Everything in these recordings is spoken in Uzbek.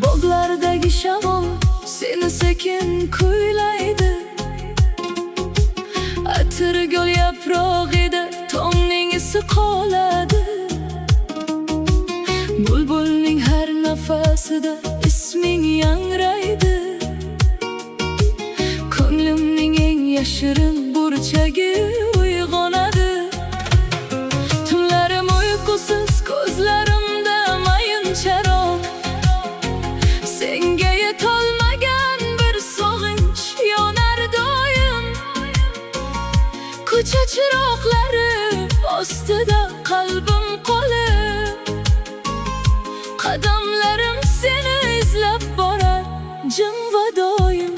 Bog'lardagi shamol seni sekin kuylaydi. Atirgul yaprog'ida tongning isi qoladi. Bulbulning har nafasida isming yangraydi. Ko'nglimning eng yashirin burchagi uyg'onadi. Tunlarim uyqusiz, ko'zlarimda mayin charog. Senga yetolmagan bir sog'inch yonar doim. Ko'cha chiroqlari ostida qalbim qolib, qadamlarim seni izlab borar jim va doim.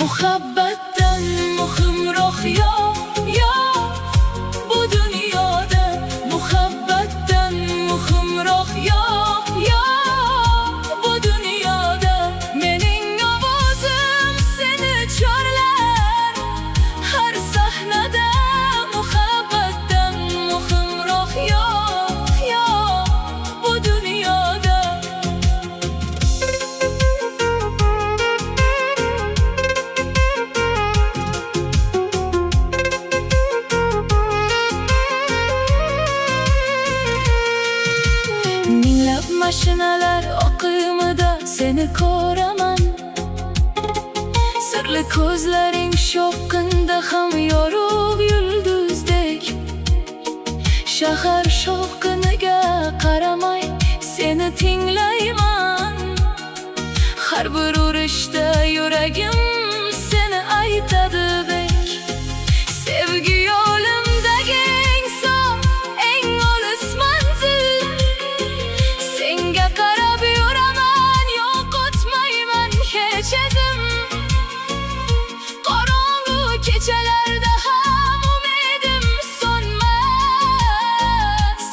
Muhabbatdan muhimroq yo'q bu dunyoda. Muhabbatdan muhimroq yo'q bu dunyoda. Mening ovozim seni chorlar har sahnada. Muhabbatdan muhimroq yo'q bu dunyoda. Minglab mashinalar oqimida seni ko'raman. Sirli ko'zlaring shovqinda ham yorug' yulduzdek. Shahar shovqiniga qaramay seni tinglayman. Har bir urishda yuragim seni aytadi bek. Sevgi yo'limdagi eng sof, eng olis manzil. Senga qarab yuraman, yo'qotmayman hech izim. Qorong'u kechalarda ham umidim so'nmas.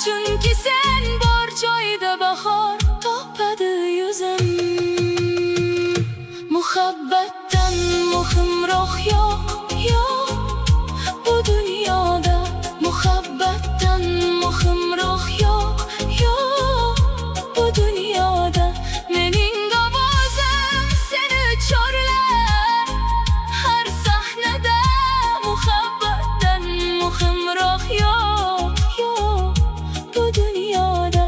Chunki sen bor joyda bahor topadi yuzim. Muhabbatdan muhimroq yo'q bu dunyoda. Muhabbatdan muhimroq yo'q bu dunyoda. Mening ovozim seni chorlar har sahnada. Muhabbatdan muhimroq yo'q bu dunyoda.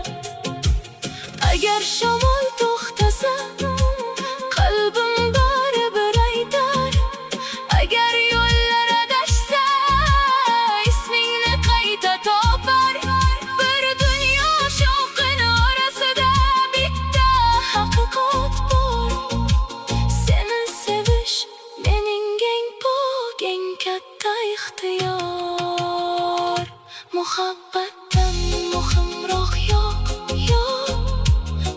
Agar shamol to'xtasa, qalbim baribir aytar. Agar yo'llar adashsa, ismingni qayta topar. Bir dunyo shovqini orasida bitta haqiqat bor. Seni sevish mening eng pok, eng katta ixtiyor. Muhabbatdan muhimroq yo'q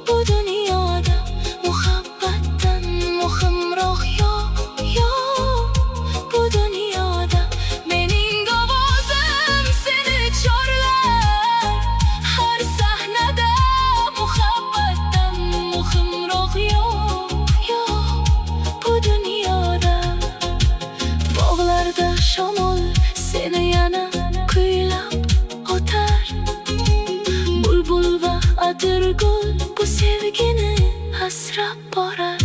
bu dunyoda. Muhabbatdan muhimroq yo'q bu dunyoda. Mening ovozim seni chorlar har sahnada. Muhabbatdan muhimroq yo'q bu dunyoda. Bog'larda shamol seni yana kuylab o'tar. Bulbul va atirgul bu sevgini asrab borar.